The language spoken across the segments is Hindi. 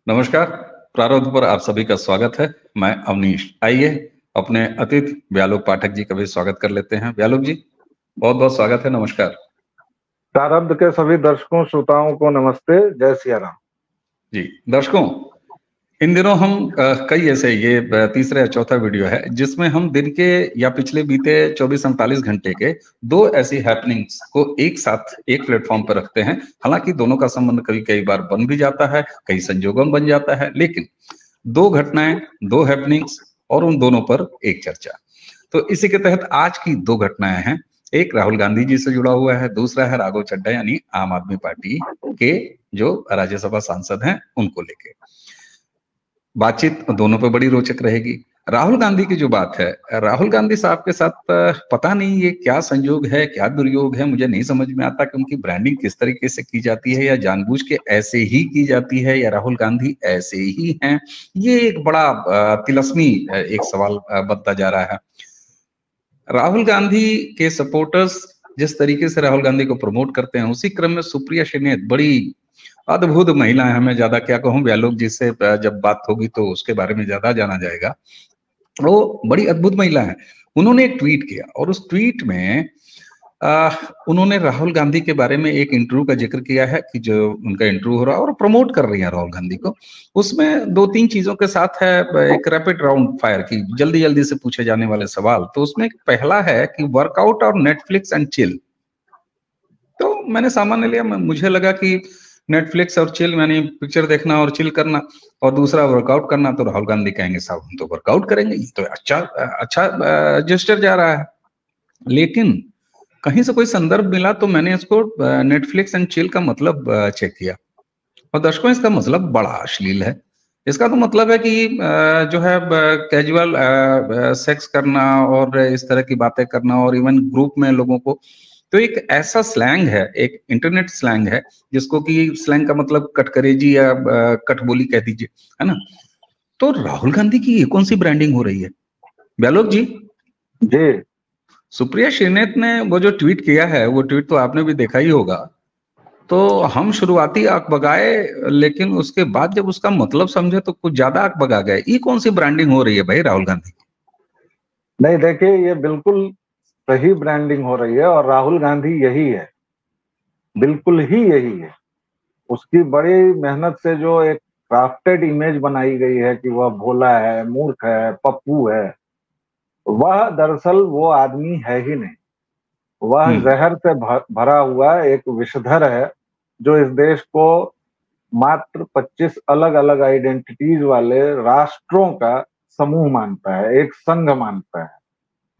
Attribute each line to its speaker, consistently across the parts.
Speaker 1: नमस्कार। प्रारब्ध पर आप सभी का स्वागत है। मैं अवनीश। आइए अपने अतिथि व्यालोक पाठक जी का भी स्वागत कर लेते हैं। व्यालोक जी, बहुत बहुत स्वागत है। नमस्कार
Speaker 2: प्रारब्ध के सभी दर्शकों श्रोताओं को नमस्ते। जय सिया राम
Speaker 1: जी। दर्शकों, इन दिनों हम कई ऐसे ये तीसरा या चौथा वीडियो है जिसमें हम दिन के या पिछले बीते 24-48 घंटे के दो ऐसी हैपनिंग्स को एक साथ एक प्लेटफॉर्म पर रखते हैं। हालांकि दोनों का संबंध कभी कई बार बन भी जाता है, कई संजोगों बन जाता है, लेकिन दो घटनाएं, दो हैपनिंग्स और उन दोनों पर एक चर्चा। तो इसी के तहत आज की दो घटनाएं हैं। एक राहुल गांधी जी से जुड़ा हुआ है, दूसरा है राघव चड्ढा यानी आम आदमी पार्टी के जो राज्यसभा सांसद हैं उनको लेके बातचीत दोनों पे बड़ी रोचक रहेगी। राहुल गांधी की जो बात है, राहुल गांधी साहब के साथ पता नहीं ये क्या संयोग है, क्या दुर्योग है, मुझे नहीं समझ में आता कि उनकी ब्रांडिंग किस तरीके से की जाती है, या जानबूझ के ऐसे ही की जाती है, या राहुल गांधी ऐसे ही हैं। ये एक बड़ा तिलस्मी एक सवाल बनता जा रहा है। राहुल गांधी के सपोर्टर्स जिस तरीके से राहुल गांधी को प्रमोट करते हैं, उसी क्रम में सुप्रिया श्रीनेत बड़ी अद्भुत महिला है। मैं ज्यादा क्या कहूँ, व्यालोक जी से जब बात होगी तो उसके बारे में ज्यादा जाना जाएगा। वो बड़ी अद्भुत महिला है। उन्होंने एक ट्वीट किया और उस ट्वीट में उन्होंने राहुल गांधी के बारे में एक इंटरव्यू का जिक्र किया है कि जो उनका इंटरव्यू हो रहा है और प्रमोट कर रही है राहुल गांधी को। उसमें दो तीन चीजों के साथ है, एक रैपिड राउंड फायर की जल्दी जल्दी से पूछे जाने वाले सवाल। तो उसमें पहला है कि वर्कआउट और नेटफ्लिक्स एंड चिल। तो मैंने सामान्य लिया, मुझे लगा कि नेटफ्लिक्स और चिल यानी पिक्चर देखना और चिल करना, और दूसरा वर्कआउट करना। तो राहुल गांधी कहेंगे साहब हम तो वर्कआउट करेंगे, ये तो अच्छा जेस्चर जा रहा है। लेकिन कहीं से कोई संदर्भ मिला तो मैंने इसको नेटफ्लिक्स एंड चिल का मतलब चेक किया, और दर्शकों इसका मतलब बड़ा अश्लील है। इसका तो मतलब है कि जो है कैजुअल सेक्स करना और इस तरह की बातें करना, और इवन ग्रुप में लोगों को। तो एक ऐसा स्लैंग है, एक इंटरनेट स्लैंग है, जिसको कि स्लैंग का मतलब कटकरेजी या कटबोली कह दीजिए, है ना। तो राहुल गांधी की ये कौन सी ब्रांडिंग हो रही है व्यालोक जी?
Speaker 2: जी।
Speaker 1: सुप्रिया श्रीनेत ने वो जो ट्वीट किया है, वो ट्वीट तो आपने भी देखा ही होगा। तो हम शुरुआती आंख बगाए, लेकिन उसके बाद जब उसका मतलब समझे तो कुछ ज्यादा आंख बगा गए। ये कौन सी ब्रांडिंग हो रही है भाई राहुल गांधी की?
Speaker 2: नहीं, देखिए, ये बिल्कुल सही ब्रांडिंग हो रही है और राहुल गांधी यही है, बिल्कुल ही यही है। उसकी बड़ी मेहनत से जो एक क्राफ्टेड इमेज बनाई गई है कि वह भोला है, मूर्ख है, पप्पू है, वह दरअसल वो आदमी है ही नहीं। वह जहर से भरा हुआ एक विषधर है जो इस देश को मात्र 25 अलग अलग आइडेंटिटीज वाले राष्ट्रों का समूह मानता है, एक संघ मानता है।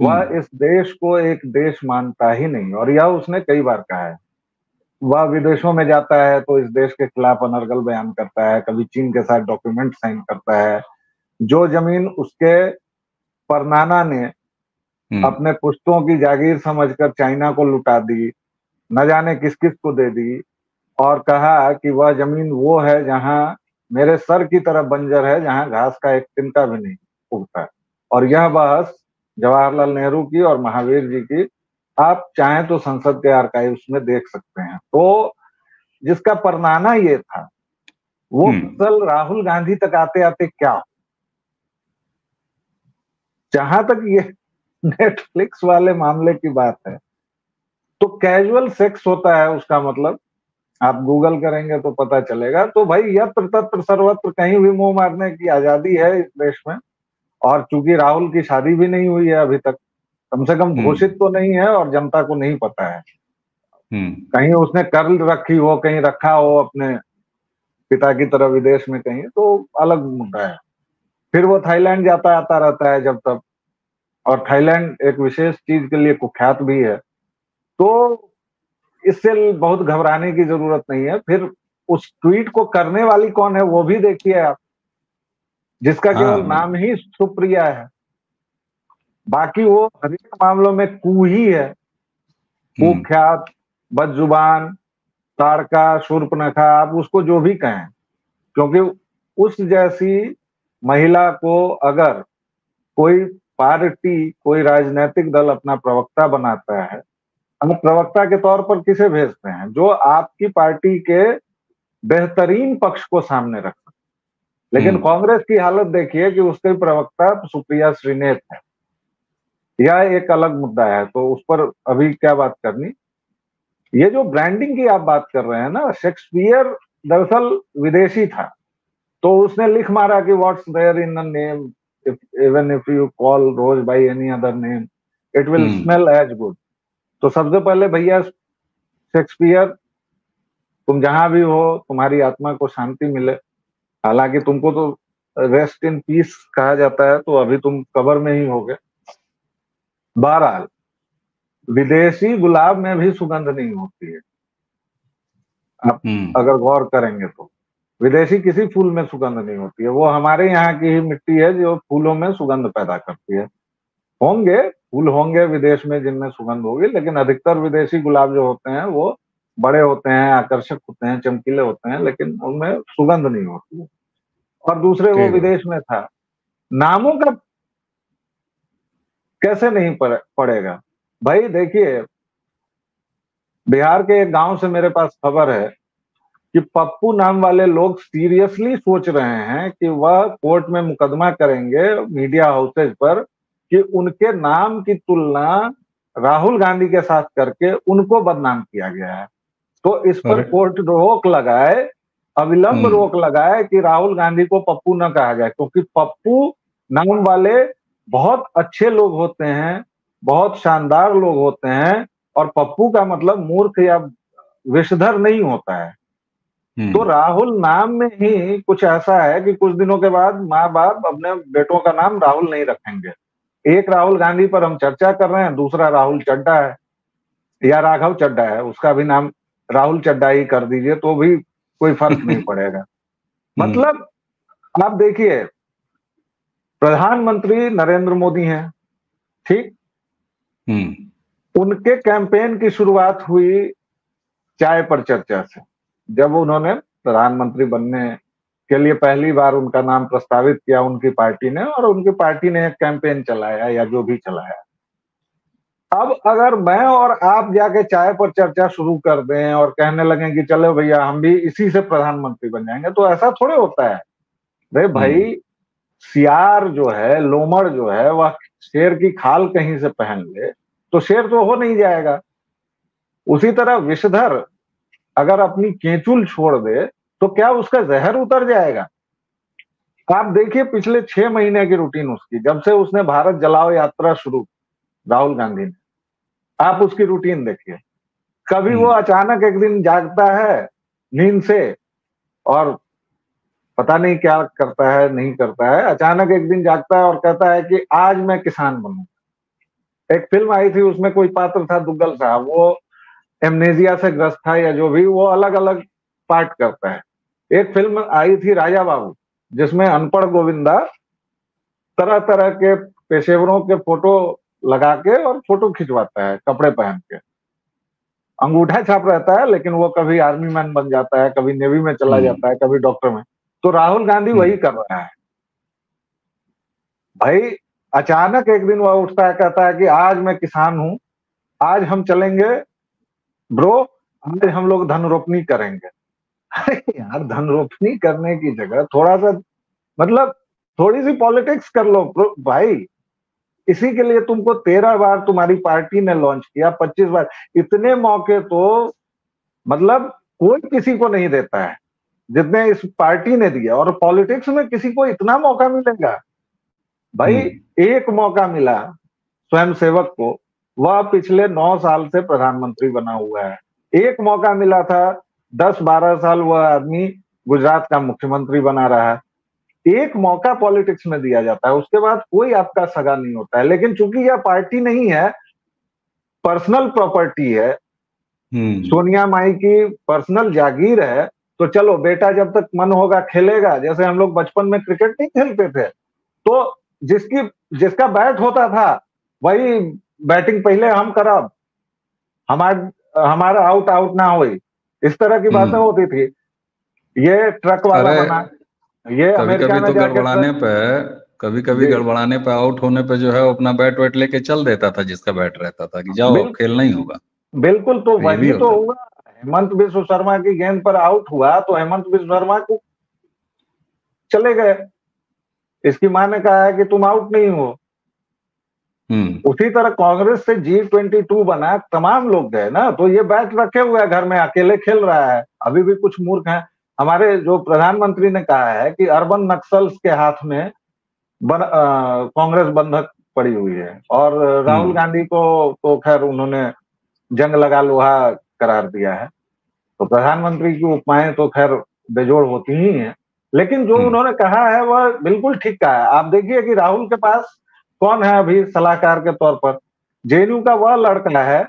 Speaker 2: वह इस देश को एक देश मानता ही नहीं, और यह उसने कई बार कहा है। वह विदेशों में जाता है तो इस देश के खिलाफ अनर्गल बयान करता है, कभी चीन के साथ डॉक्यूमेंट साइन करता है। जो जमीन उसके परनाना ने अपने पुश्तों की जागीर समझकर चाइना को लुटा दी, न जाने किस किस को दे दी, और कहा कि वह जमीन वो है जहां मेरे सर की तरफ बंजर है, जहां घास का एक तिनका भी नहीं उगता। और यह बहस जवाहरलाल नेहरू की और महावीर जी की आप चाहें तो संसद के आर्काइव्स में देख सकते हैं। तो जिसका परनाना ये था, वो कल राहुल गांधी तक आते आते क्या, जहां तक ये नेटफ्लिक्स वाले मामले की बात है, तो कैजुअल सेक्स होता है उसका मतलब, आप गूगल करेंगे तो पता चलेगा। तो भाई यत्र तत्र सर्वत्र कहीं भी मुंह मारने की आजादी है इस देश में। और चूंकि राहुल की शादी भी नहीं हुई है अभी तक, कम से कम घोषित तो नहीं है और जनता को नहीं पता है। कहीं उसने कर रखी हो, कहीं रखा हो अपने पिता की तरह विदेश में कहीं, तो अलग मुद्दा है। फिर वो थाईलैंड जाता आता रहता है जब तक, और थाईलैंड एक विशेष चीज के लिए कुख्यात भी है। तो इससे बहुत घबराने की जरूरत नहीं है। फिर उस ट्वीट को करने वाली कौन है वो भी देखिए आप, जिसका केवल नाम ही सुप्रिया है। बाकी वो हर एक मामलों में कू ही है, कुख्यात, बदजुबान, ताड़का, शूर्पणखा, आप उसको जो भी कहें। क्योंकि उस जैसी महिला को अगर कोई पार्टी, कोई राजनीतिक दल अपना प्रवक्ता बनाता है, हम प्रवक्ता के तौर पर किसे भेजते हैं? जो आपकी पार्टी के बेहतरीन पक्ष को सामने रख सकते, लेकिन कांग्रेस की हालत देखिए कि उसके प्रवक्ता सुप्रिया श्रीनेत है। यह एक अलग मुद्दा है, तो उस पर अभी क्या बात करनी। ये जो ब्रांडिंग की आप बात कर रहे हैं ना, शेक्सपियर दरअसल विदेशी था, तो उसने लिख मारा कि what's there in a name, even if you call rose by any other name it will smell as good. तो सबसे पहले भैया शेक्सपियर, तुम जहां भी हो तुम्हारी आत्मा को शांति मिले। हालांकि तुमको तो रेस्ट इन पीस कहा जाता है, तो अभी तुम कब्र में ही होगे। बहरहाल विदेशी गुलाब में भी सुगंध नहीं होती है, आप अगर गौर करेंगे तो विदेशी किसी फूल में सुगंध नहीं होती है। वो हमारे यहाँ की ही मिट्टी है जो फूलों में सुगंध पैदा करती है। होंगे फूल होंगे विदेश में जिनमें सुगंध होगी, लेकिन अधिकतर विदेशी गुलाब जो होते हैं वो बड़े होते हैं, आकर्षक होते हैं, चमकीले होते हैं, लेकिन उनमें सुगंध नहीं होती है। और दूसरे वो विदेश में था, नामों का कैसे नहीं पड़ेगा भाई। देखिए बिहार के एक गांव से मेरे पास खबर है कि पप्पू नाम वाले लोग सीरियसली सोच रहे हैं कि वह कोर्ट में मुकदमा करेंगे मीडिया हाउसेज पर कि उनके नाम की तुलना राहुल गांधी के साथ करके उनको बदनाम किया गया है। तो इस पर कोर्ट रोक लगाए, अविलंब रोक लगाए कि राहुल गांधी को पप्पू न कहा जाए, क्योंकि पप्पू नाम वाले बहुत अच्छे लोग होते हैं, बहुत शानदार लोग होते हैं, और पप्पू का मतलब मूर्ख या विषधर नहीं होता है। तो राहुल नाम में ही कुछ ऐसा है कि कुछ दिनों के बाद माँ बाप अपने बेटों का नाम राहुल नहीं रखेंगे। एक राहुल गांधी पर हम चर्चा कर रहे हैं, दूसरा राहुल चड्डा है या राघव चड्डा है, उसका भी नाम राहुल चड्डा ही कर दीजिए तो भी कोई फर्क नहीं पड़ेगा। मतलब आप देखिए प्रधानमंत्री नरेंद्र मोदी हैं, ठीक, उनके कैंपेन की शुरुआत हुई चाय पर चर्चा से। जब उन्होंने प्रधानमंत्री बनने के लिए पहली बार उनका नाम प्रस्तावित किया उनकी पार्टी ने, और उनकी पार्टी ने एक कैंपेन चलाया या जो भी चलाया। अब अगर मैं और आप जाके चाय पर चर्चा शुरू कर दें और कहने लगे कि चलो भैया हम भी इसी से प्रधानमंत्री बन जाएंगे, तो ऐसा थोड़े होता है। अरे भाई सियार जो है, लोमड़ जो है, वह शेर की खाल कहीं से पहन ले तो शेर तो हो नहीं जाएगा। उसी तरह विषधर अगर अपनी केंचुल छोड़ दे तो क्या उसका जहर उतर जाएगा। आप देखिए पिछले 6 महीने की रूटीन उसकी, जब से उसने भारत जलाओ यात्रा शुरू राहुल गांधी ने, आप उसकी रूटीन देखिए। कभी वो अचानक एक दिन जागता है नींद से और पता नहीं क्या करता है नहीं करता है, अचानक एक दिन जागता है और कहता है कि आज मैं किसान बनूंगा। एक फिल्म आई थी उसमें कोई पात्र था दुग्गल साहब, वो एमनेजिया से ग्रस्त था या जो भी, वो अलग अलग पार्ट करता है। एक फिल्म आई थी राजा बाबू जिसमें अनपढ़ गोविंदा तरह तरह के पेशेवरों के फोटो लगा के और फोटो खिंचवाता है कपड़े पहन के, अंगूठा छाप रहता है, लेकिन वो कभी आर्मी मैन बन जाता है, कभी नेवी में चला जाता है, कभी डॉक्टर में। तो राहुल गांधी वही कर रहा है भाई। अचानक एक दिन वह उठता है, कहता है कि आज मैं किसान हूं, आज हम चलेंगे ब्रो, आज हम लोग धन रोपनी करेंगे। अरे यार धन रोपनी करने की जगह थोड़ा सा मतलब थोड़ी सी पॉलिटिक्स कर लो भाई। इसी के लिए तुमको 13 बार तुम्हारी पार्टी ने लॉन्च किया, 25 बार। इतने मौके तो मतलब कोई किसी को नहीं देता है जितने इस पार्टी ने दिया, और पॉलिटिक्स में किसी को इतना मौका मिलेगा भाई। एक मौका मिला स्वयंसेवक को, वह पिछले 9 साल से प्रधानमंत्री बना हुआ है। एक मौका मिला था 10-12 साल वह आदमी गुजरात का मुख्यमंत्री बना रहा है। एक मौका पॉलिटिक्स में दिया जाता है, उसके बाद कोई आपका सगा नहीं होता है। लेकिन चूंकि यह पार्टी नहीं है, पर्सनल प्रॉपर्टी है, सोनिया माई की पर्सनल जागीर है, तो चलो बेटा जब तक मन होगा खेलेगा। जैसे हम लोग बचपन में क्रिकेट नहीं खेलते थे, तो जिसका बैट होता था वही बैटिंग पहले हम करब, हमारा आउट ना हो, इस तरह की बातें होती थी। ये ट्रक वाला बना, ये अमेरिका में
Speaker 1: कभी कभी गड़बड़ाने पे आउट होने पे जो है अपना बैट वैट लेके चल देता था जिसका बैट रहता था कि जाओ खेलना ही होगा।
Speaker 2: बिल्कुल, तो वही तो हुआ। हेमंत बिश्व शर्मा की गेंद पर आउट हुआ तो हेमंत बिश्व शर्मा को चले गए। इसकी मां ने कहा है कि तुम आउट नहीं हो। उसी तरह कांग्रेस से G22 बना, तमाम लोग गए ना, तो ये बैच रखे हुए है घर में, अकेले खेल रहा है। अभी भी कुछ मूर्ख हैं। हमारे जो प्रधानमंत्री ने कहा है कि अर्बन नक्सल्स के हाथ में कांग्रेस बंधक पड़ी हुई है, और राहुल गांधी को तो खैर उन्होंने जंग लगा लोहा करार दिया है। तो प्रधानमंत्री की उपमाएं तो खैर बेजोड़ होती ही हैं, लेकिन जो उन्होंने कहा है वह बिल्कुल ठीक कहा है। आप देखिए कि राहुल के पास कौन है अभी सलाहकार के तौर पर? जेएनयू का वह लड़का है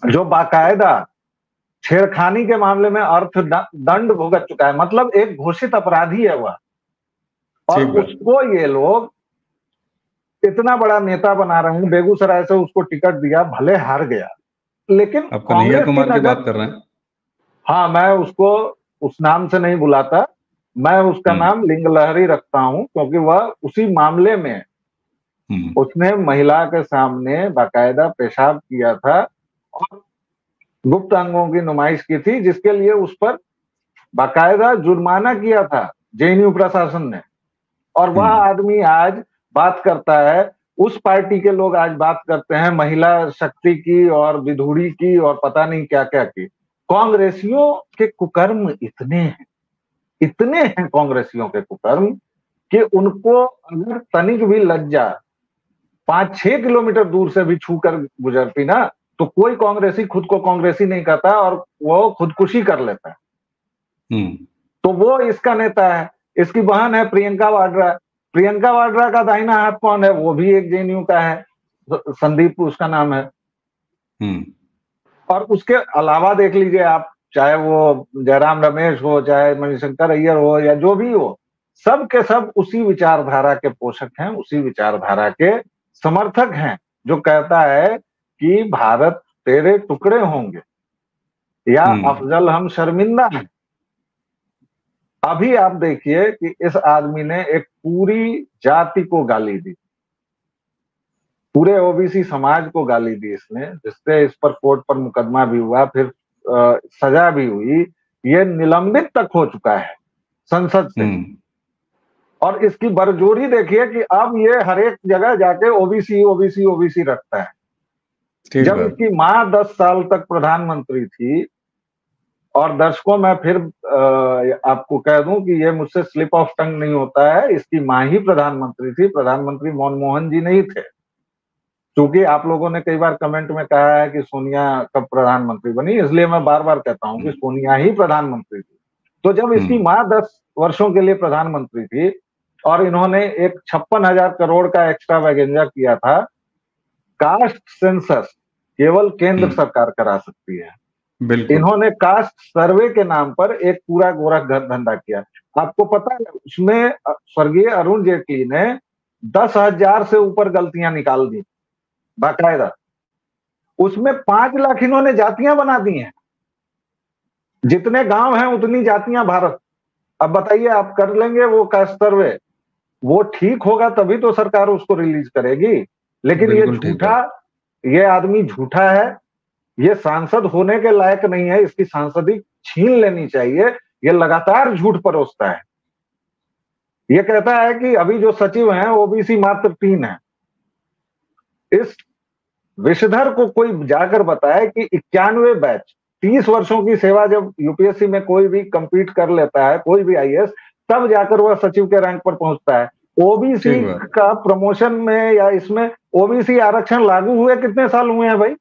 Speaker 2: जो बाकायदा छेड़खानी के मामले में अर्थदंड भुगत चुका है, मतलब एक घोषित अपराधी है वह, और उसको ये लोग इतना बड़ा नेता बना रहे हैं। बेगूसराय से उसको टिकट दिया, भले हार गया, लेकिन
Speaker 1: कन्हैया कुमार की बात कर रहे हैं?
Speaker 2: हाँ, मैं उसको उस नाम से नहीं बुलाता, मैं उसका नाम लिंगलहरी रखता हूं, क्योंकि वह उसी मामले में उसने महिला के सामने बाकायदा पेशाब किया था और गुप्त अंगों की नुमाइश की थी, जिसके लिए उस पर बाकायदा जुर्माना किया था जेएनयू प्रशासन ने। और वह आदमी आज बात करता है, उस पार्टी के लोग आज बात करते हैं महिला शक्ति की और विधुड़ी की और पता नहीं क्या क्या की। कांग्रेसियों के कुकर्म इतने हैं कांग्रेसियों के कुकर्म, कि उनको अगर तनिक भी लज्जा 5-6 किलोमीटर दूर से भी छूकर गुजरती ना, तो कोई कांग्रेसी खुद को कांग्रेसी नहीं कहता और वो खुदकुशी कर लेता है। तो वो इसका नेता है। इसकी बहन है प्रियंका वाड्रा। प्रियंका वाड्रा का दाहिना हाथ कौन है? वो भी एक जेएनयू का है, संदीप उसका नाम है। और उसके अलावा देख लीजिए आप, चाहे वो जयराम रमेश हो, चाहे मणिशंकर अय्यर हो, या जो भी हो, सब के सब उसी विचारधारा के पोषक हैं, उसी विचारधारा के समर्थक हैं, जो कहता है कि भारत तेरे टुकड़े होंगे या अफजल हम शर्मिंदा हैं। अभी आप देखिए कि इस आदमी ने एक पूरी जाति को गाली दी, पूरे ओबीसी समाज को गाली दी इसने, जिससे इस पर कोर्ट पर मुकदमा भी हुआ, फिर सजा भी हुई। ये निलंबित तक हो चुका है संसद से। और इसकी बरजोरी देखिए कि अब ये हर एक जगह जाके ओबीसी ओबीसी ओबीसी रखता है। जब इसकी मां 10 साल तक प्रधानमंत्री थी, और दर्शकों मैं फिर आपको कह दूं कि ये मुझसे स्लिप ऑफ टंग नहीं होता है, इसकी मां ही प्रधानमंत्री थी, प्रधानमंत्री मनमोहन जी नहीं थे। क्योंकि आप लोगों ने कई बार कमेंट में कहा है कि सोनिया कब प्रधानमंत्री बनी, इसलिए मैं बार बार कहता हूं कि सोनिया ही प्रधानमंत्री थी। तो जब इसकी मां 10 वर्षों के लिए प्रधानमंत्री थी और इन्होंने एक 56,000 करोड़ का एक्स्ट्रा वैगेंजा किया था, कास्ट सेंसस केवल केंद्र सरकार करा सकती है। इन्होंने कास्ट सर्वे के नाम पर एक पूरा गोरख धंधा किया। आपको पता है उसमें स्वर्गीय अरुण जेटली ने 10,000 से ऊपर गलतियां निकाल दी बाकायदा। उसमें 5 लाख इन्होंने जातियां बना दी हैं। जितने गांव हैं उतनी जातियां भारत। अब बताइए, आप कर लेंगे वो कास्ट सर्वे? वो ठीक होगा तभी तो सरकार उसको रिलीज करेगी। लेकिन ये झूठा, ये आदमी झूठा है, ये सांसद होने के लायक नहीं है, इसकी सांसदी छीन लेनी चाहिए। ये लगातार झूठ परोसता है। ये कहता है कि अभी जो सचिव हैं ओबीसी मात्र 3 हैं। इस विषधर को कोई जाकर बताए कि 91 बैच, 30 वर्षों की सेवा जब यूपीएससी में कोई भी कंपीट कर लेता है, कोई भी आईएएस, तब जाकर वह सचिव के रैंक पर पहुंचता है। ओबीसी का प्रमोशन में या इसमें ओबीसी आरक्षण लागू हुए कितने साल हुए हैं भाई?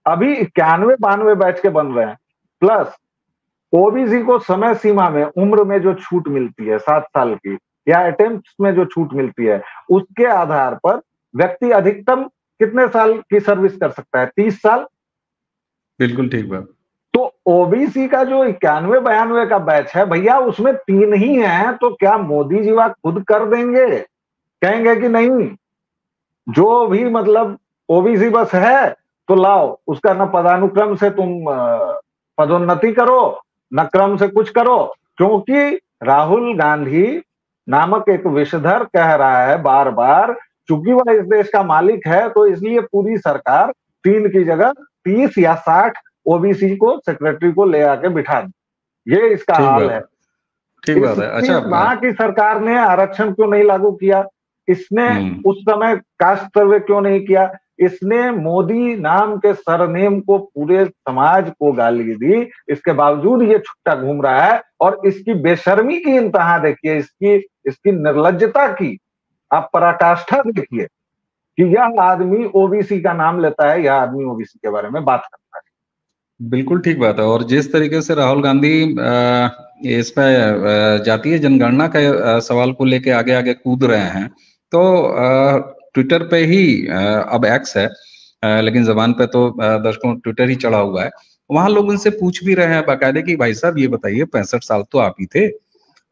Speaker 2: अभी 91-92 बैच के बन रहे हैं। प्लस ओबीसी को समय सीमा में उम्र में जो छूट मिलती है 7 साल की, या अटेम्प्ट्स में जो छूट मिलती है, उसके आधार पर व्यक्ति अधिकतम कितने साल की सर्विस कर सकता है? 30 साल।
Speaker 1: बिल्कुल ठीक बात।
Speaker 2: तो ओबीसी का जो 91-92 का बैच है भैया, उसमें 3 ही है, तो क्या मोदी जी वह खुद कर देंगे? कहेंगे कि नहीं, जो भी मतलब ओबीसी बस है तो लाओ, उसका न पदानुक्रम से तुम पदोन्नति करो, न क्रम से कुछ करो। क्योंकि राहुल गांधी नामक एक विषधर कह रहा है बार बार, चूंकि वह इस देश का मालिक है, तो इसलिए पूरी सरकार 3 की जगह 30 या 60 ओबीसी को सेक्रेटरी को ले आके बिठा दी। ये इसका हाल है।
Speaker 1: ठीक बात है। अच्छा,
Speaker 2: वहां की सरकार ने आरक्षण क्यों नहीं लागू किया? इसने उस समय कास्ट सर्वे क्यों नहीं किया? इसने मोदी नाम के सरनेम को पूरे समाज को गाली दी, इसके बावजूद ये छुट्टा घूम रहा है। और इसकी बेशर्मी की इंतहा देखिए, इसकी निर्लज्जता की आप पराकाष्ठा देखिए कि यह आदमी ओबीसी का नाम लेता है, यह आदमी ओबीसी के बारे में बात करता है।
Speaker 1: बिल्कुल ठीक बात है। और जिस तरीके से राहुल गांधी इस पे जातीय जनगणना का सवाल को लेके आगे आगे कूद रहे हैं, तो ट्विटर पे ही अब एक्स है, लेकिन जबान पे तो दर्शकों ट्विटर ही चढ़ा हुआ है। वहां लोग उनसे पूछ भी रहे हैं बाकायदे कि भाई साहब ये बताइए, 65 साल तो आप ही थे,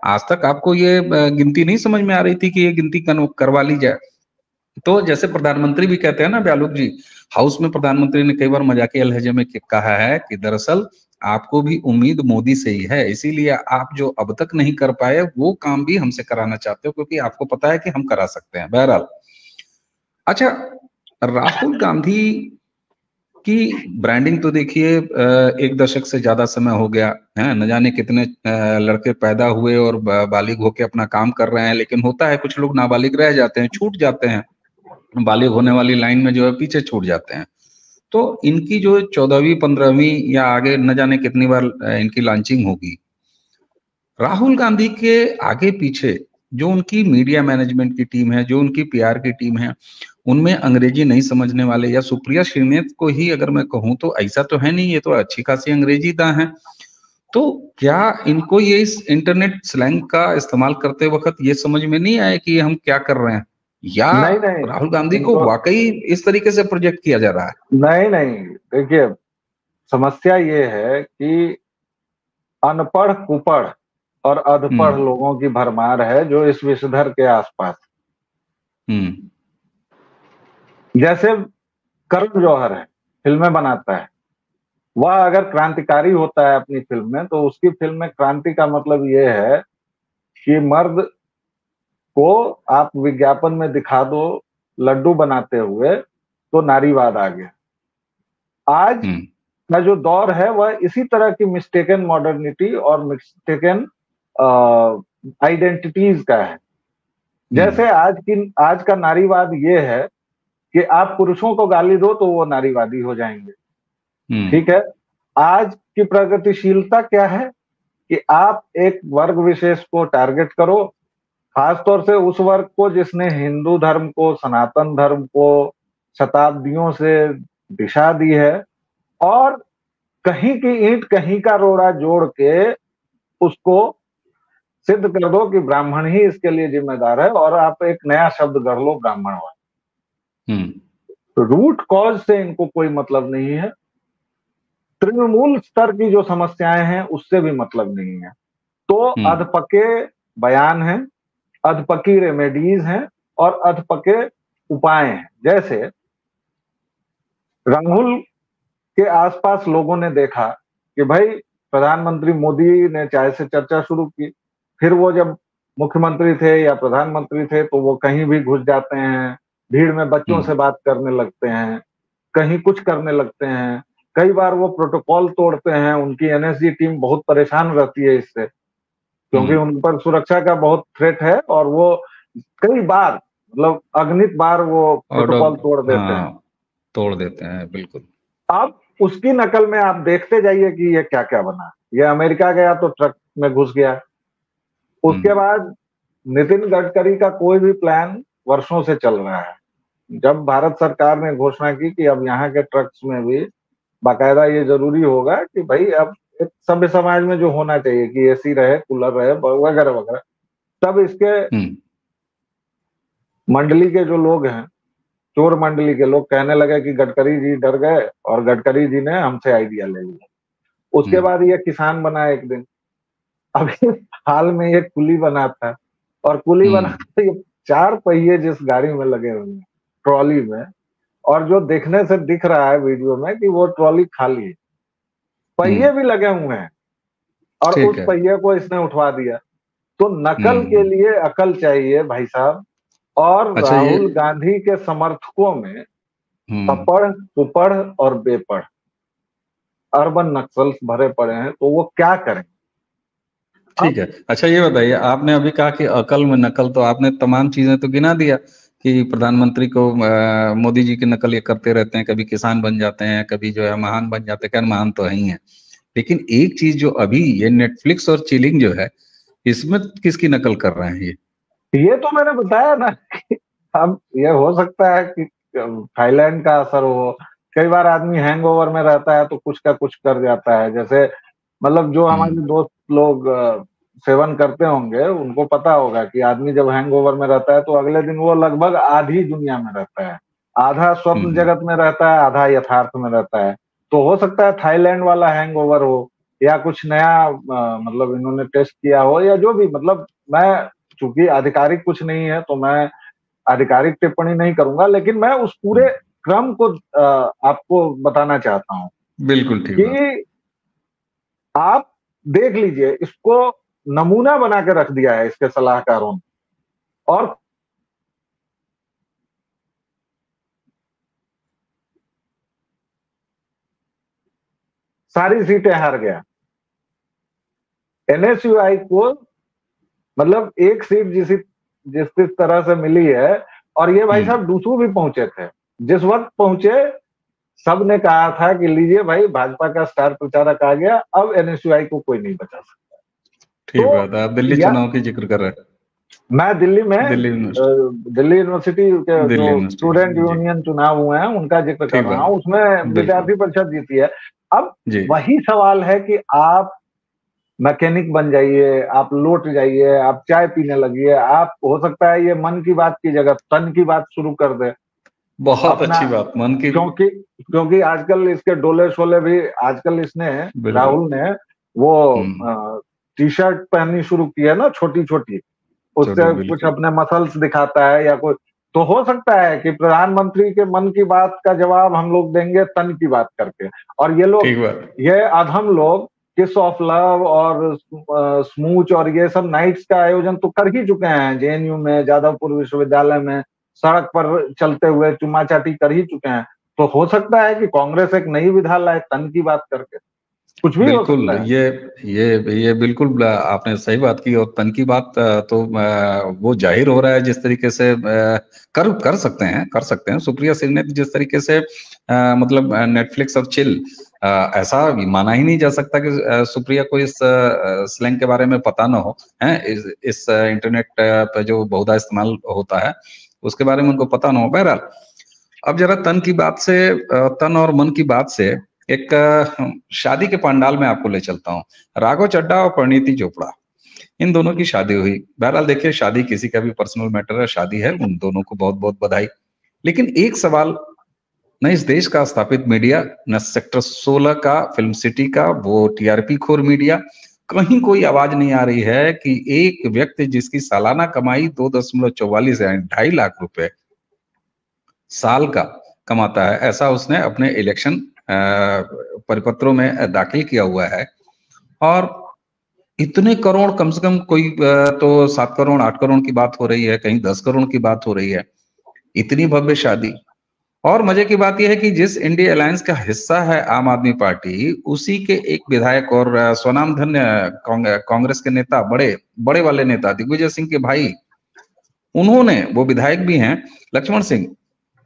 Speaker 1: आज तक आपको ये गिनती नहीं समझ में आ रही थी कि ये गिनती करवा ली जाए? तो जैसे प्रधानमंत्री भी कहते हैं ना ब्यालुक जी, हाउस में प्रधानमंत्री ने कई बार मजाकिया लहजे में कहा है कि दरअसल आपको भी उम्मीद मोदी से ही है, इसीलिए आप जो अब तक नहीं कर पाए वो काम भी हमसे कराना चाहते हो, क्योंकि आपको पता है कि हम करा सकते हैं। बहरहाल, अच्छा, राहुल गांधी की ब्रांडिंग तो देखिए, एक दशक से ज्यादा समय हो गया है, न जाने कितने लड़के पैदा हुए और बालिग होके अपना काम कर रहे हैं, लेकिन होता है कुछ लोग नाबालिग रह जाते हैं, छूट जाते हैं, बालिग होने वाली लाइन में जो है पीछे छूट जाते हैं। तो इनकी जो 14वीं 15वीं या आगे न जाने कितनी बार इनकी लॉन्चिंग होगी, राहुल गांधी के आगे पीछे जो उनकी मीडिया मैनेजमेंट की टीम है, जो उनकी पीआर की टीम है, उनमें अंग्रेजी नहीं समझने वाले, या सुप्रिया श्रीनेत को ही अगर मैं कहूं तो ऐसा तो है नहीं, ये तो अच्छी खासी अंग्रेजी दां है। तो क्या इनको ये इस इंटरनेट स्लैंग का इस्तेमाल करते वक्त ये समझ में नहीं आया कि हम क्या कर रहे हैं, या
Speaker 2: नहीं नहीं,
Speaker 1: राहुल गांधी को
Speaker 2: इनको
Speaker 1: वाकई इस तरीके से प्रोजेक्ट किया जा रहा है?
Speaker 2: नहीं नहीं, देखिए समस्या ये है कि अनपढ़ कुपढ़ और अधपढ़
Speaker 1: हम्म।
Speaker 2: लोगों की भरमार है जो इस विषधर के आसपास।
Speaker 1: हम्म।
Speaker 2: जैसे करण जौहर है, फिल्में बनाता है, वह अगर क्रांतिकारी होता है अपनी फिल्म में, तो उसकी फिल्म में क्रांति का मतलब ये है कि मर्द को आप विज्ञापन में दिखा दो लड्डू बनाते हुए तो नारीवाद आ गया। आज
Speaker 1: हम्म।
Speaker 2: का जो दौर है वह इसी तरह की मिस्टेकन मॉडर्निटी और मिस्टेकन आइडेंटिटीज का है। जैसे आज का नारीवाद ये है कि आप पुरुषों को गाली दो तो वो नारीवादी हो जाएंगे।
Speaker 1: हम्म।
Speaker 2: ठीक है, आज की प्रगतिशीलता क्या है कि आप एक वर्ग विशेष को टारगेट करो, खासतौर से उस वर्ग को जिसने हिंदू धर्म को, सनातन धर्म को शताब्दियों से दिशा दी है, और कहीं की ईंट कहीं का रोड़ा जोड़ के उसको सिद्ध कर दो कि ब्राह्मण ही इसके लिए जिम्मेदार है, और आप एक नया शब्द गढ़ लो ब्राह्मणवाद।
Speaker 1: हम्म।
Speaker 2: तो रूट कॉज से इनको कोई मतलब नहीं है, तृणमूल स्तर की जो समस्याएं हैं उससे भी मतलब नहीं है। तो
Speaker 1: हम्म।
Speaker 2: अधपके बयान हैं, अधपकी रेमेडीज हैं और अधपके उपाय हैं। जैसे राहुल के आसपास लोगों ने देखा कि भाई प्रधानमंत्री मोदी ने चाय से चर्चा शुरू की, फिर वो जब मुख्यमंत्री थे या प्रधानमंत्री थे तो वो कहीं भी घुस जाते हैं, भीड़ में बच्चों से बात करने लगते हैं, कहीं कुछ करने लगते हैं, कई बार वो प्रोटोकॉल तोड़ते हैं। उनकी एनएसजी टीम बहुत परेशान रहती है इससे, क्योंकि उन पर सुरक्षा का बहुत थ्रेट है, और वो कई बार, मतलब अगणित बार वो
Speaker 1: और
Speaker 2: प्रोटोकॉल तोड़ देते हैं।
Speaker 1: हाँ, तोड़ देते हैं, बिल्कुल।
Speaker 2: अब उसकी नकल में आप देखते जाइए कि ये क्या क्या बना। ये अमेरिका गया तो ट्रक में घुस गया। उसके
Speaker 1: हम्म।
Speaker 2: बाद नितिन गडकरी का कोई भी प्लान वर्षों से चल रहा है। जब भारत सरकार ने घोषणा की कि अब यहाँ के ट्रक्स में भी बाकायदा ये जरूरी होगा कि भाई अब एक सभ्य समाज में जो होना चाहिए कि एसी रहे, कूलर रहे, वगैरह वगैरह, तब इसके
Speaker 1: हम्म।
Speaker 2: मंडली के जो लोग हैं, चोर मंडली के लोग कहने लगे कि गडकरी जी डर गए और गडकरी जी ने हमसे आइडिया ले लिया। उसके
Speaker 1: हम्म।
Speaker 2: बाद ये किसान बना एक दिन। अभी हाल में ये कुली बना था, और कुली बना
Speaker 1: हम्म।
Speaker 2: तो ये 4 पहिए जिस गाड़ी में लगे हुए हैं, ट्रॉली में, और जो देखने से दिख रहा है वीडियो में कि वो ट्रॉली खाली है, पहिए भी लगे हुए हैं, और
Speaker 1: ठीक
Speaker 2: उस
Speaker 1: है।
Speaker 2: पहिए को इसने उठवा दिया। तो नकल के
Speaker 1: हम्म।
Speaker 2: लिए अकल चाहिए भाई साहब। और
Speaker 1: अच्छा, ये
Speaker 2: राहुल गांधी के समर्थकों में
Speaker 1: हम्म।
Speaker 2: अपढ़, कुपढ़ और बेपढ़ अर्बन नक्सल्स भरे पड़े हैं, तो वो क्या करें?
Speaker 1: ठीक है। अच्छा ये बताइए, आपने अभी कहा कि अकल में नकल, तो आपने तमाम चीजें तो गिना दिया कि प्रधानमंत्री को मोदी जी की नकल ये करते रहते हैं, कभी किसान बन जाते हैं, कभी जो है महान बन जाते हैं। खैर महान तो है ही है, लेकिन एक चीज जो अभी ये नेटफ्लिक्स और चिलिंग जो है, इसमें किसकी नकल कर रहे हैं
Speaker 2: ये तो मैंने बताया ना कि अब ये हो सकता है कि थाईलैंड का असर हो। कई बार आदमी हैंगओवर में रहता है तो कुछ का कुछ कर जाता है। जैसे मतलब जो हमारे दोस्त लोग सेवन करते होंगे उनको पता होगा कि आदमी जब हैंगओवर में रहता है तो अगले दिन वो लगभग आधी दुनिया में रहता है। आधा स्वप्न जगत में रहता है, आधा यथार्थ में रहता है। तो हो सकता है थाईलैंड वाला हैंगओवर हो, या कुछ नया मतलब इन्होंने टेस्ट किया हो, या जो भी। मतलब मैं, चूंकि आधिकारिक कुछ नहीं है तो मैं आधिकारिक टिप्पणी नहीं करूंगा, लेकिन मैं उस पूरे क्रम को आपको बताना चाहता हूं
Speaker 1: बिल्कुल ठीक बात।
Speaker 2: कि आप देख लीजिए, इसको नमूना बना के रख दिया है इसके सलाहकारों ने, और सारी सीटें हार गया। एनएसयूआई को मतलब एक सीट जिस तरह से मिली है, और ये भाई साहब डूसू भी पहुंचे थे। जिस वक्त पहुंचे सब ने कहा था कि लीजिए भाई, भाजपा का स्टार प्रचारक आ गया, अब एनएसयूआई को कोई नहीं बचा सकता।
Speaker 1: ठीक
Speaker 2: तो
Speaker 1: बात है। आप दिल्ली चुनाव की जिक्र कर रहे हैं।
Speaker 2: मैं दिल्ली में
Speaker 1: दिल्ली यूनिवर्सिटी।
Speaker 2: दिल्ली यूनिवर्सिटी के जो
Speaker 1: दिल्ली यूनिवर्सिटी
Speaker 2: स्टूडेंट
Speaker 1: जी।
Speaker 2: यूनियन चुनाव हुए हैं उनका जिक्र कर
Speaker 1: ठीक
Speaker 2: रहा
Speaker 1: बात।
Speaker 2: हूं। उसमें
Speaker 1: बिल्कुल
Speaker 2: विद्यार्थी परिषद जीती है। अब
Speaker 1: जी।
Speaker 2: वही सवाल है कि आप मैकेनिक बन जाइए, आप लौट जाइए, आप चाय पीने लगिए, आप हो सकता है ये मन की बात की जगह तन की बात शुरू कर दे
Speaker 1: बहुत
Speaker 2: अपना।
Speaker 1: अच्छी बात, मन की।
Speaker 2: क्योंकि क्योंकि आजकल इसके डोले शोले भी, आजकल इसने,
Speaker 1: बिल्कुल।
Speaker 2: राहुल ने वो टी शर्ट पहननी शुरू की है ना, छोटी छोटी।
Speaker 1: छोटी,
Speaker 2: उससे कुछ
Speaker 1: बिल्कुल
Speaker 2: अपने मसल्स दिखाता है या कोई। तो हो सकता है कि प्रधानमंत्री के मन की बात का जवाब हम लोग देंगे तन की बात करके। और ये लोग,
Speaker 1: ठीक बात।
Speaker 2: ये अधम लोग किस ऑफ लव और स्मूच और ये सब नाइट्स का आयोजन तो कर ही चुके हैं। जेएनयू में, जादवपुर विश्वविद्यालय में, सड़क पर चलते हुए चुम्मा चाटी कर ही चुके हैं। तो हो सकता है कि कांग्रेस एक नई विधा लाए तन की बात करके। कुछ भी हो
Speaker 1: बिल्कुल,
Speaker 2: सकता है।
Speaker 1: ये बिल्कुल आपने सही बात की। और तन की बात तो वो जाहिर हो रहा है जिस तरीके से कर सकते हैं सुप्रिया सिंह ने, जिस तरीके से मतलब नेटफ्लिक्स और चिल, ऐसा माना ही नहीं जा सकता कि सुप्रिया को इस स्लैंग के बारे में पता ना हो। है इस इंटरनेट पे जो बहुधा इस्तेमाल होता है उसके बारे में उनको पता ना हो। बहरहाल, अब जरा तन की बात से, तन और मन की बात से एक शादी के पंडाल में आपको ले चलता हूँ। राघव चड्ढा और परिणीति चोपड़ा, इन दोनों की शादी हुई। बहरहाल देखिए, शादी किसी का भी पर्सनल मैटर है, शादी है, उन दोनों को बहुत बहुत बधाई। लेकिन एक सवाल, न इस देश का स्थापित मीडिया, न सेक्टर 16 का, फिल्म सिटी का वो टीआरपी खोर मीडिया, कहीं कोई आवाज नहीं आ रही है कि एक व्यक्ति जिसकी सालाना कमाई 2.44 यानी 2.5 लाख रुपए साल का कमाता है, ऐसा उसने अपने इलेक्शन परिपत्रों में दाखिल किया हुआ है। और इतने करोड़, कम से कम कोई तो 7 करोड़ 8 करोड़ की बात हो रही है, कहीं 10 करोड़ की बात हो रही है। इतनी भव्य शादी। और मजे की बात यह है कि जिस इंडिया अलायंस का हिस्सा है आम आदमी पार्टी, उसी के एक विधायक और स्वनामधन्य कांग्रेस के नेता, बड़े बड़े वाले नेता दिग्विजय सिंह के भाई, उन्होंने, वो विधायक भी हैं, लक्ष्मण सिंह,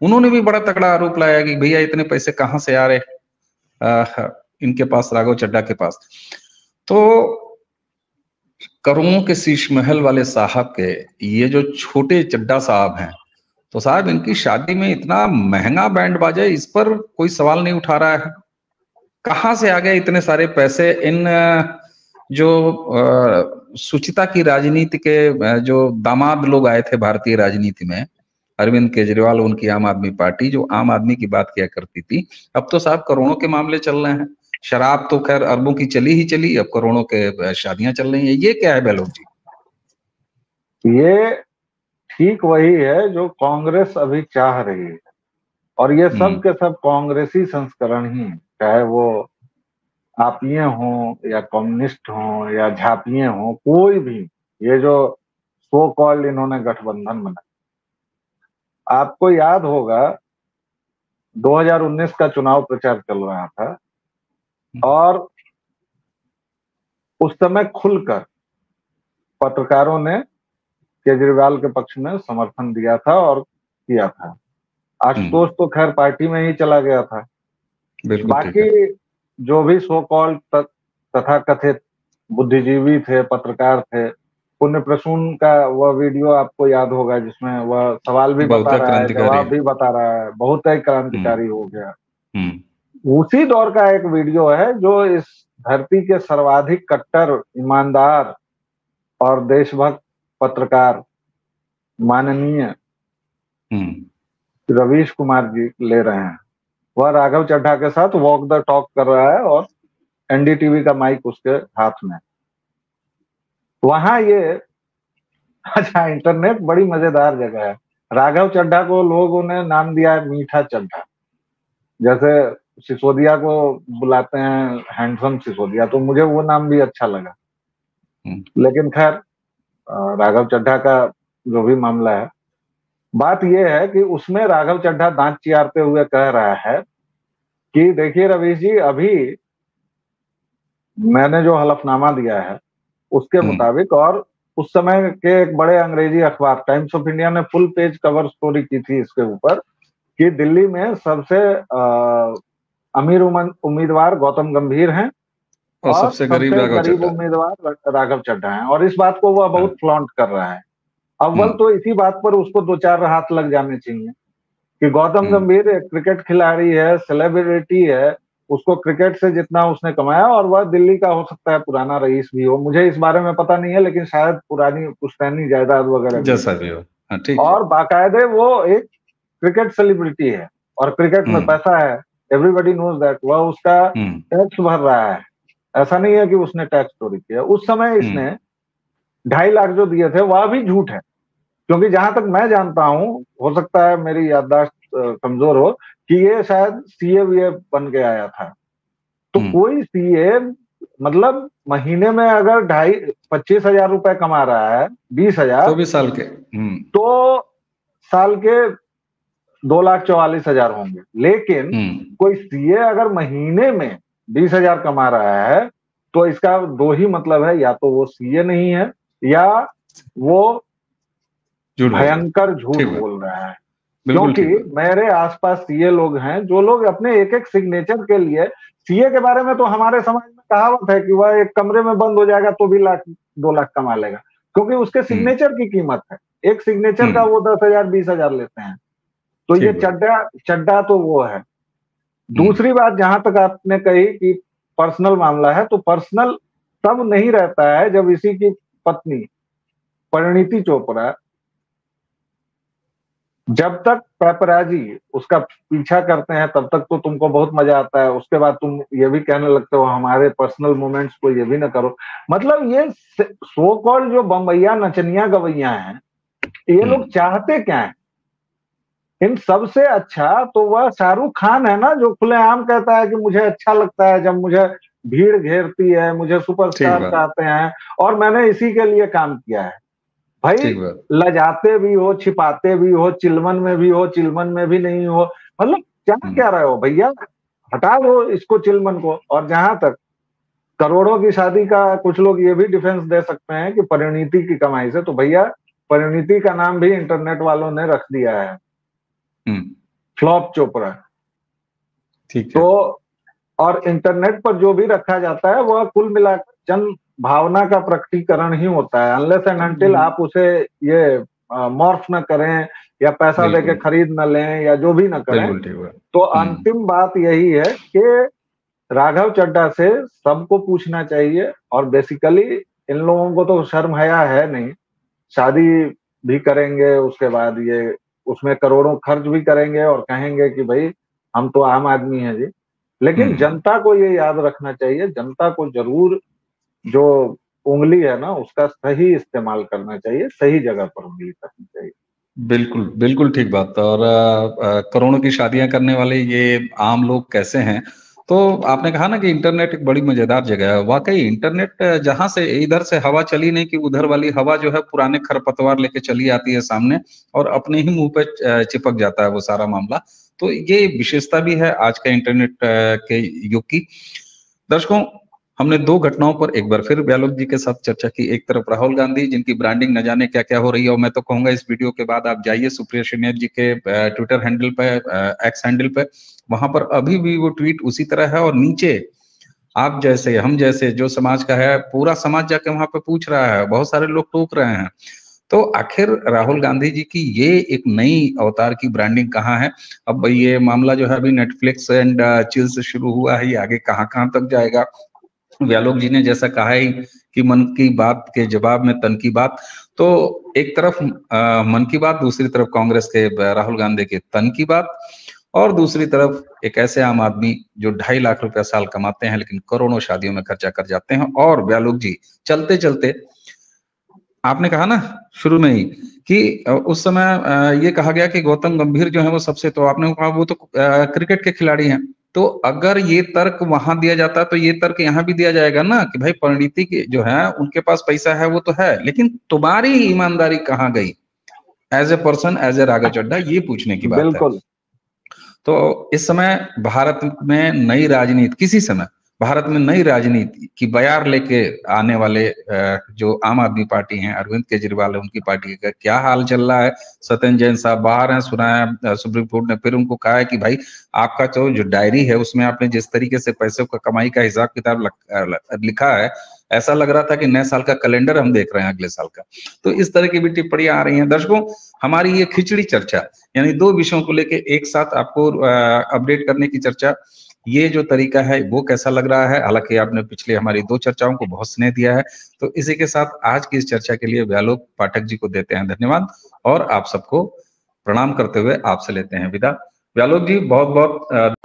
Speaker 1: उन्होंने भी बड़ा तगड़ा आरोप लगाया कि भैया इतने पैसे कहां से आ रहे इनके पास, राघव चड्ढा के पास। तो करोड़ों के शीश महल वाले साहब के ये जो छोटे चड्ढा साहब हैं, तो साहब इनकी शादी में इतना महंगा बैंड बाजा, इस पर कोई सवाल नहीं उठा रहा है। कहां से आ गए इतने सारे पैसे इन जो सुचिता की राजनीति के जो दामाद लोग आए थे भारतीय राजनीति में, अरविंद केजरीवाल, उनकी आम आदमी पार्टी जो आम आदमी की बात किया करती थी, अब तो साहब करोड़ों के मामले चल रहे हैं। शराब तो खैर अरबों की चली ही चली, अब करोड़ों के शादियां चल रही हैं। ये क्या है बहलोत जी?
Speaker 2: ये ठीक वही है जो कांग्रेस अभी चाह रही है। और ये सब के सब कांग्रेसी संस्करण ही, चाहे वो आपिये हों या कम्युनिस्ट हों या झापिये हों, कोई भी। ये जो सो कॉल्ड इन्होंने गठबंधन बनाया, आपको याद होगा 2019 का चुनाव प्रचार चल रहा था, और उस समय खुलकर पत्रकारों ने केजरीवाल के पक्ष में समर्थन दिया था और किया था। आशुतोष तो खैर पार्टी में ही चला गया था। बाकी जो भी सो कॉल्ड तथाकथित बुद्धिजीवी थे, पत्रकार थे, पुण्य प्रसून का वह वीडियो आपको याद होगा जिसमें वह सवाल भी बता रहा है, जवाब भी बता रहा है, बहुत ही क्रांतिकारी हो गया। उसी दौर का एक वीडियो है जो इस धरती के सर्वाधिक कट्टर, ईमानदार और देशभक्त पत्रकार माननीय रवीश कुमार जी ले रहे हैं। वह राघव चड्ढा के साथ वॉक द टॉक कर रहा है और एनडीटीवी का माइक उसके हाथ में। वहां ये अच्छा, इंटरनेट बड़ी मजेदार जगह है। राघव चड्ढा को लोगों ने नाम दिया है मीठा चड्ढा, जैसे सिसोदिया को बुलाते हैं हैंडसम सिसोदिया, तो मुझे वो नाम भी अच्छा लगा। लेकिन खैर राघव चड्ढा का जो भी मामला है, बात यह है कि उसमें राघव चड्ढा दांत चियारते हुए कह रहा है कि देखिए रवीश जी, अभी मैंने जो हलफनामा दिया है उसके मुताबिक, और उस समय के एक बड़े अंग्रेजी अखबार टाइम्स ऑफ इंडिया ने फुल पेज कवर स्टोरी की थी इसके ऊपर कि दिल्ली में सबसे अमीर उम्मीदवार गौतम गंभीर हैं और सबसे गरीब उम्मीदवार राघव चड्ढा हैं, और इस बात को वह बहुत फ्लॉन्ट कर रहा है। अव्वल तो इसी बात पर उसको 2-4 हाथ लग जाने चाहिए कि गौतम गंभीर एक क्रिकेट खिलाड़ी है, सेलिब्रिटी है, उसको क्रिकेट से जितना उसने कमाया, और वह दिल्ली का हो सकता है पुराना रईस भी हो, मुझे इस बारे में पता नहीं है, लेकिन शायद पुरानी पुश्तैनी जायदाद वगैरह
Speaker 1: जैसा भी हो, ठीक।
Speaker 2: और बाकायदे वो एक क्रिकेट सेलिब्रिटी है और क्रिकेट में पैसा है, एवरीबॉडी नोज दैट। वह उसका टैक्स भर रहा है, ऐसा नहीं है कि उसने टैक्स चोरी किया। उस समय इसने 2.5 लाख जो दिए थे वह भी झूठ है, क्योंकि जहां तक मैं जानता हूं, हो सकता है मेरी याददाश्त कमजोर हो, कि ये शायद सीए वीए बन के आया था। तो कोई सीए मतलब महीने में अगर 25,000 रुपए कमा रहा है, 20,000
Speaker 1: तो भी साल के
Speaker 2: तो साल के 2,44,000 होंगे। लेकिन कोई सीए अगर महीने में 20,000 कमा रहा है तो इसका दो ही मतलब है, या तो वो सीए नहीं है या वो भयंकर झूठ बोल रहा है। क्योंकि मेरे आसपास सीए लोग हैं जो लोग अपने एक एक सिग्नेचर के लिए, सीए के बारे में तो हमारे समाज में कहावत है कि वह एक कमरे में बंद हो जाएगा तो भी 2 लाख कमा लेगा, क्योंकि उसके सिग्नेचर की कीमत है। एक सिग्नेचर का वो 10,000 20,000 लेते हैं। तो ये चड्ढा तो वो है। दूसरी बात, जहां तक आपने कही कि पर्सनल मामला है, तो पर्सनल तब नहीं रहता है जब इसी की पत्नी परिणीति चोपड़ा, जब तक पेपराजी उसका पीछा करते हैं तब तक तो तुमको बहुत मजा आता है, उसके बाद तुम ये भी कहने लगते हो हमारे पर्सनल मोमेंट्स को ये भी ना करो। मतलब ये सो कॉल्ड जो बम्बैया नचनिया गवैया हैं, ये लोग चाहते क्या है? इन सबसे अच्छा तो वह शाहरुख खान है ना, जो खुलेआम कहता है कि मुझे अच्छा लगता है जब मुझे भीड़ घेरती है, मुझे सुपरस्टार चाहते हैं और मैंने इसी के लिए काम किया है। भाई लजाते भी हो, छिपाते भी हो, चिलमन में भी हो, चिलमन में भी नहीं हो, मतलब क्या रहे हो भैया, हटा दो इसको चिलमन को। और जहां तक करोड़ों की शादी का, कुछ लोग ये भी डिफेंस दे सकते हैं कि परिणीति की कमाई से, तो भैया परिणीति का नाम भी इंटरनेट वालों ने रख दिया है फ्लॉप चोपड़ा।
Speaker 1: ठीक है।
Speaker 2: तो और इंटरनेट पर जो भी रखा जाता है वह कुल मिलाकर जन भावना का प्रकटीकरण ही होता है, अनलेस एंड अनटिल आप उसे ये मॉर्फ न करें या पैसा देके खरीद न लें या जो भी न करें। तो अंतिम बात यही है कि राघव चड्ढा से सबको पूछना चाहिए, और बेसिकली इन लोगों को तो शर्म हया है नहीं, शादी भी करेंगे उसके बाद ये उसमें करोड़ों खर्च भी करेंगे और कहेंगे कि भाई हम तो आम आदमी हैं जी। लेकिन जनता को ये याद रखना चाहिए, जनता को जरूर जो उंगली है ना उसका सही इस्तेमाल करना चाहिए, सही जगह पर उंगली करनी चाहिए।
Speaker 1: बिल्कुल बिल्कुल ठीक बात। और करोड़ों की शादियां करने वाले ये आम लोग कैसे हैं? तो आपने कहा ना कि इंटरनेट एक बड़ी मजेदार जगह है। वाकई इंटरनेट जहां से इधर से हवा चली नहीं कि उधर वाली हवा जो है पुराने खरपतवार लेके चली आती है सामने और अपने ही मुंह पे चिपक जाता है वो सारा मामला। तो ये विशेषता भी है आज के इंटरनेट के युग की। दर्शकों, हमने दो घटनाओं पर एक बार फिर व्यालोक जी के साथ चर्चा की। एक तरफ राहुल गांधी, जिनकी ब्रांडिंग न जाने क्या क्या हो रही है, और मैं तो कहूंगा इस वीडियो के बाद आप जाइए सुप्रिया श्रीनेत जी के ट्विटर हैंडल पे, एक्स हैंडल पे, वहां पर अभी भी वो ट्वीट उसी तरह है, और नीचे आप जैसे हम जैसे जो समाज का है पूरा समाज जाके वहां पे पूछ रहा है, बहुत सारे लोग टोक रहे हैं। तो आखिर राहुल गांधी जी की ये एक नई अवतार की ब्रांडिंग कहाँ है? अब भाई ये मामला जो है अभी नेटफ्लिक्स एंड चिल से शुरू हुआ है, ये आगे कहाँ कहाँ तक जाएगा? व्यालोक जी ने जैसा कहा है कि मन की बात के जवाब में तन की बात, तो एक तरफ मन की बात, दूसरी तरफ कांग्रेस के राहुल गांधी के तन की बात, और दूसरी तरफ एक ऐसे आम आदमी जो 2.5 लाख रुपया साल कमाते हैं लेकिन करोड़ों शादियों में खर्चा कर जाते हैं। और व्यालोक जी चलते चलते, आपने कहा ना शुरू में ही कि उस समय ये कहा गया कि गौतम गंभीर जो है वो सबसे, तो आपने कहा वो तो क्रिकेट के खिलाड़ी हैं, तो अगर ये तर्क वहां दिया जाता तो ये तर्क यहाँ भी दिया जाएगा ना कि भाई परिणीति के जो है उनके पास पैसा है, वो तो है, लेकिन तुम्हारी ईमानदारी कहाँ गई as a person, as a Raghav Chadha, ये पूछने की बात है। तो इस समय भारत में नई राजनीति, किसी समय भारत में नई राजनीति की बयार लेके आने वाले जो आम आदमी पार्टी हैं, अरविंद केजरीवाल है, उनकी पार्टी का क्या हाल चल रहा है? सत्येंद्र जैन साहब बाहर हैं, सुना है सुप्रीम कोर्ट ने फिर उनको कहा है कि भाई आपका जो डायरी है उसमें आपने जिस तरीके से पैसे का कमाई का हिसाब किताब लिखा है, ऐसा लग रहा था कि नए साल का कैलेंडर हम देख रहे हैं अगले साल का। तो इस तरह की भी टिप्पणियां आ रही हैं। दर्शकों, हमारी ये खिचड़ी चर्चा, यानी दो विषयों को लेके एक साथ आपको अपडेट करने की चर्चा, ये जो तरीका है वो कैसा लग रहा है? हालांकि आपने पिछले हमारी दो चर्चाओं को बहुत स्नेह दिया है। तो इसी के साथ आज की इस चर्चा के लिए व्यालोक पाठक जी को देते हैं धन्यवाद, और आप सबको प्रणाम करते हुए आपसे लेते हैं विदा। व्यालोक जी बहुत बहुत